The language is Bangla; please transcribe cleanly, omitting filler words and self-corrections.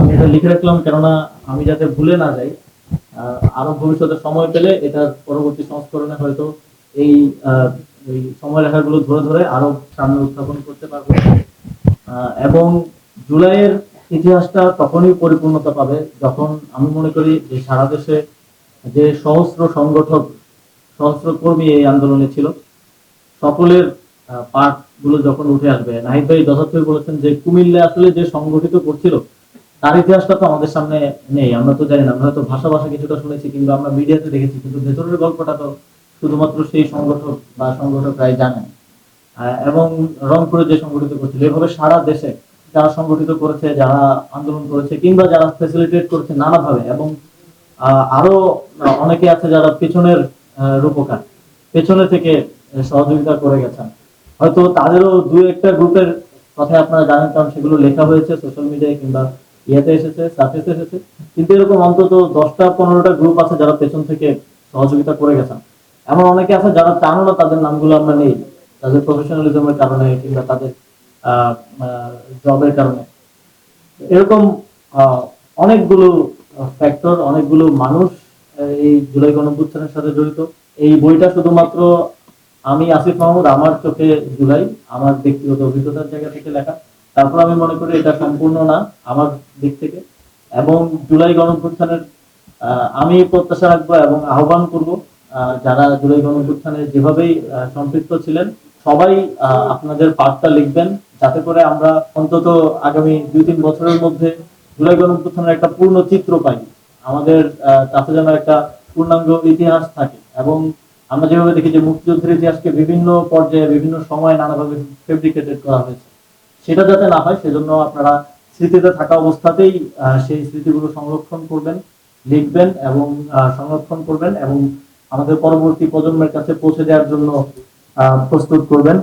আমি এটা লিখে রাখলাম কেননা আমি যাতে ভুলে না যাই। আরো ভবিষ্যতে সময় পেলে এটার পরবর্তী সংস্করণে হয়তো এই এই সময় লেখাগুলো ধরে ধরে আরো সামনে উত্থাপন করতে পারবো। এবং জুলাইয়ের ইতিহাসটা তখনই পরিপূর্ণতা পাবে যখন আমি মনে করি যে সারা দেশে যে সহস্র সংগঠক, সহস্র কর্মী এই আন্দোলনে ছিল, সকলের পাঠ গুলো যখন উঠে আসবে। নাহিদ ভাই যথার্থই বলেছেন যে কুমিল্লা আসলে যে সংগঠিত করছিল তার ইতিহাসটা তো আমাদের সামনে নেই, আমরা তো জানি না। আমরা হয়তো ভাষা ভাষা কিছুটা শুনেছি কিংবা আমরা মিডিয়াতে দেখেছি, কিন্তু ভেতরের গল্পটা তো শুধুমাত্র সেই সংগঠক বা সংগঠকরাই জানেন। এবং রংপুরে যে সংগঠিত করছিল, এভাবে সারা দেশে যারা সংগঠিত করেছে, যারা আন্দোলন করেছে কিংবা যারা ফ্যাসিলিটেট করেছে নানাভাবে, এবং আরো অনেকে আছে যারা পেছনের রূপকার, পেছনে থেকে সহযোগিতা করে গেছেন। হয়তো তাদেরও দু একটা গ্রুপের কথা আপনারা জানেন, কারণ সেগুলো লেখা হয়েছে সোশ্যাল মিডিয়ায় কিংবা ইয়েতে এসেছে, সার্ফেসে এসেছে। কিন্তু এরকম অন্তত 10টা 15টা গ্রুপ আছে যারা পেছন থেকে সহযোগিতা করে গেছেন। এমন অনেকে আছে যারা চানো না তাদের নামগুলো আমরা নেই, তাদের প্রফেশনালিজমের কারণে কিংবা তাদের জবের কারণে। এরকম অনেকগুলো ফ্যাক্টর, অনেকগুলো মানুষ এই জুলাই গণঅভ্যুত্থানের সাথে জড়িত। এই বইটা শুধুমাত্র আমি আসিফ মাহমুদ আমার চোখে জুলাই, আমার ব্যক্তিগত অভিজ্ঞতার জায়গা থেকে লেখা। তারপর আমি মনে করি এটা সম্পূর্ণ না আমার দিক থেকে। এবং জুলাই গণঅভ্যুত্থানের আমি প্রত্যাশা রাখবো এবং আহ্বান করব যারা জুলাই গণঅভ্যুত্থানে যেভাবেই সম্পৃক্ত ছিলেন সবাই আপনাদের পাঠটা লিখবেন, যাতে করে আমরা অন্তত আগামী 2-3 বছরের মধ্যে জুলাই গণঅভ্যুত্থানের একটা পূর্ণ চিত্র পাই। আমাদের কাছে যেন একটা পূর্ণাঙ্গ ইতিহাস থাকে। এবং আমরা যেভাবে দেখি যে মুক্তিযুদ্ধের ইতিহাসকে বিভিন্ন পর্যায়ে বিভিন্ন সময়ে নানাভাবে ফেব্রিকেটেড করা হয়েছে, সেটা যাতে না হয় সেজন্য আপনারা স্মৃতিতে থাকা অবস্থাতেই সেই স্মৃতিগুলো সংরক্ষণ করবেন, লিখবেন এবং সংরক্ষণ করবেন এবং আমাদের পরবর্তী প্রজন্মের কাছে পৌঁছে দেওয়ার জন্য প্রস্তুত করবেন।